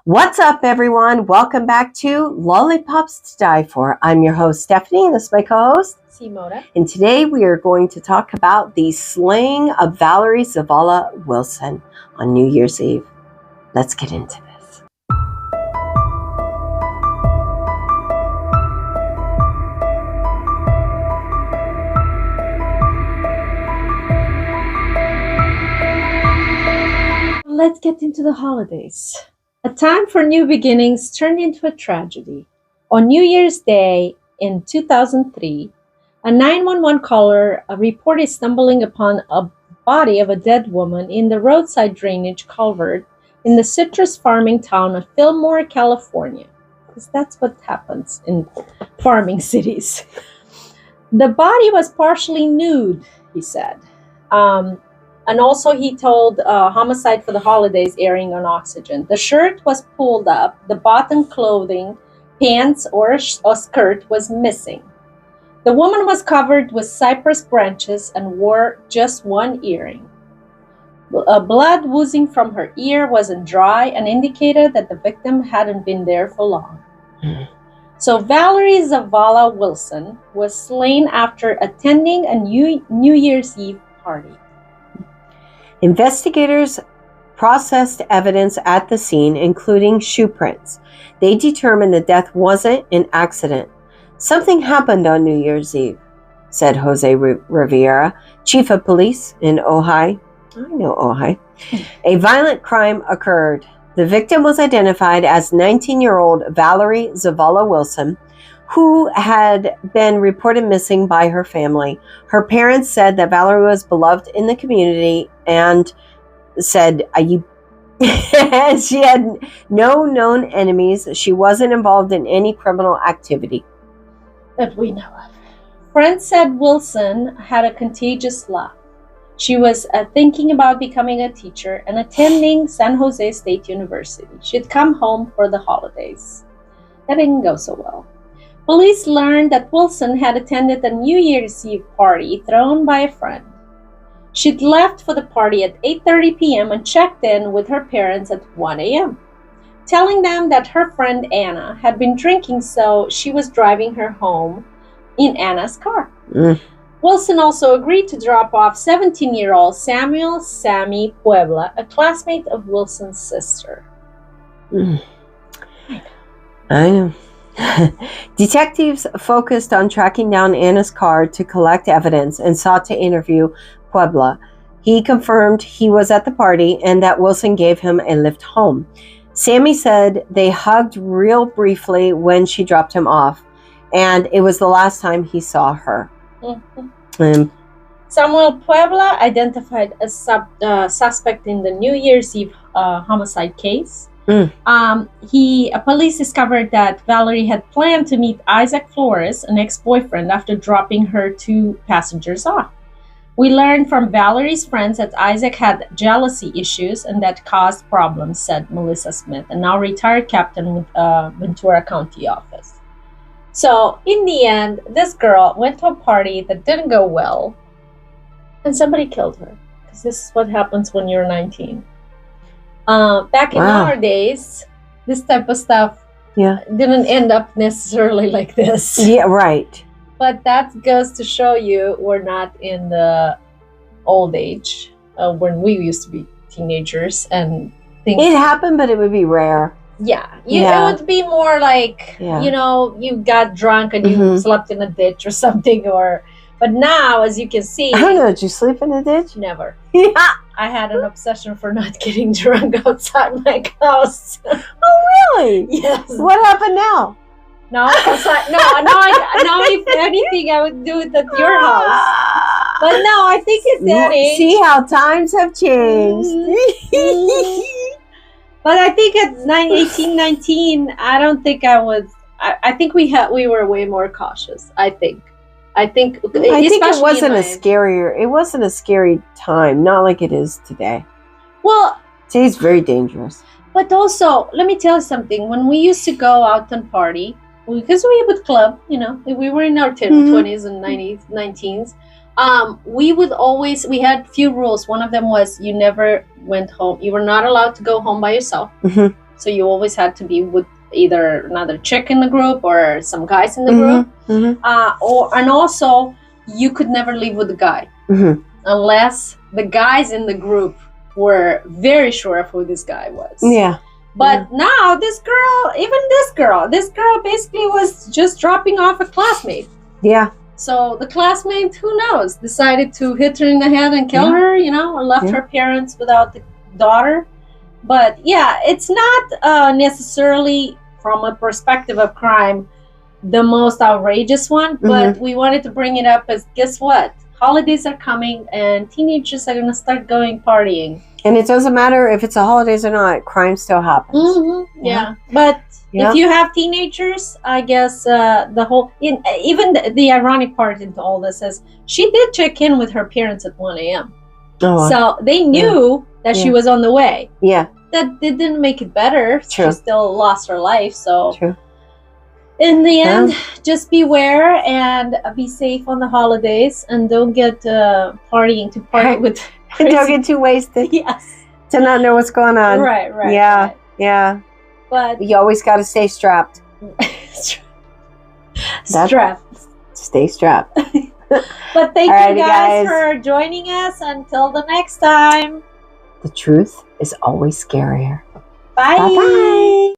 What's up, everyone? Welcome back to Lollipops to Die For. I'm your host, Stephanie, and this is my co-host, Simona. And today we are going to talk about the slaying of Valerie Zavala Wilson on New Year's Eve. Let's get into this. Let's get into the holidays. A time for new beginnings turned into a tragedy. On New Year's Day in 2003, a 911 caller reported stumbling upon a body of a dead woman in the roadside drainage culvert in the citrus farming town of Fillmore, California. Because that's what happens in farming cities. The body was partially nude, he said. And also he told Homicide for the Holidays airing on Oxygen. The shirt was pulled up, the bottom clothing, pants or skirt was missing. The woman was covered with cypress branches and wore just one earring. Blood oozing from her ear wasn't dry and indicated that the victim hadn't been there for long. So Valerie Zavala Wilson was slain after attending a New Year's Eve party. Investigators processed evidence at the scene, including shoe prints. They determined the death wasn't an accident. Something happened on New Year's Eve, said Jose Rivera, chief of police in Ojai. I know Ojai. A violent crime occurred. The victim was identified as 19-year-old Valerie Zavala Wilson, who had been reported missing by her family. Her parents said that Valerie was beloved in the community and said she had no known enemies. She wasn't involved in any criminal activity that we know of. Friends said Wilson had a contagious laugh. She was thinking about becoming a teacher and attending San Jose State University. She'd come home for the holidays. That didn't go so well. Police learned that Wilson had attended a New Year's Eve party thrown by a friend. She'd left for the party at 8:30 p.m. and checked in with her parents at 1 a.m., telling them that her friend Anna had been drinking, so she was driving her home in Anna's car. Wilson also agreed to drop off 17-year-old Samuel Sammy Puebla, a classmate of Wilson's sister. I know. Detectives focused on tracking down Anna's car to collect evidence and sought to interview Puebla. He confirmed he was at the party and that Wilson gave him a lift home. Sammy said they hugged real briefly when she dropped him off, and it was the last time he saw her. Samuel Puebla, identified as suspect in the New Year's Eve homicide case. Police discovered that Valerie had planned to meet Isaac Flores, an ex-boyfriend, after dropping her two passengers off. We learned from Valerie's friends that Isaac had jealousy issues and that caused problems, said Melissa Smith, a now retired captain with Ventura County office. So in the end, this girl went to a party that didn't go well, and somebody killed her, because this is what happens when you're 19. Back in our days, this type of stuff didn't end up necessarily like this. Yeah, right. But that goes to show you we're not in the old age when we used to be teenagers and things. It happened, but it would be rare. Yeah. It would be more like, you got drunk and you slept in a ditch or something. But now, as you can see... I don't know, did you sleep in a ditch? Never. Yeah. I had an obsession for not getting drunk outside my house. Oh, really? Yes. What happened now? No, outside. No. If anything, I would do it at your house. But no, I think at that age. See how times have changed. But I think at 18, 19, I don't think I was. I think we were way more cautious. I think it wasn't It wasn't a scary time, not like it is today. Well, today's very dangerous. But also, let me tell you something. When we used to go out and party, because we would club, we were in our 20s and 19s. We had few rules. One of them was you never went home. You were not allowed to go home by yourself. So you always had to be with either another chick in the group or some guys in the group. And also, you could never leave with the guy unless the guys in the group were very sure of who this guy was. Yeah. But now this girl basically was just dropping off a classmate. Yeah. So the classmate, who knows, decided to hit her in the head and kill her, and left her parents without the daughter. But yeah, it's not necessarily from a perspective of crime the most outrageous one, but we wanted to bring it up as, guess what? Holidays are coming and teenagers are going to start going partying. And it doesn't matter if it's the holidays or not, crime still happens. Yeah. But if you have teenagers, I guess even the ironic part into all this is she did check in with her parents at 1 a.m. So they knew that she was on the way. Yeah. That didn't make it better. True. She still lost her life. So true. In the end, just beware and be safe on the holidays, and don't get partying to party with. Don't get too wasted. Yes. To not know what's going on. Right. Yeah. Yeah. But you always got to stay strapped. Stay strapped. But thank you guys for joining us. Until the next time. The truth is always scarier. Bye. Bye-bye.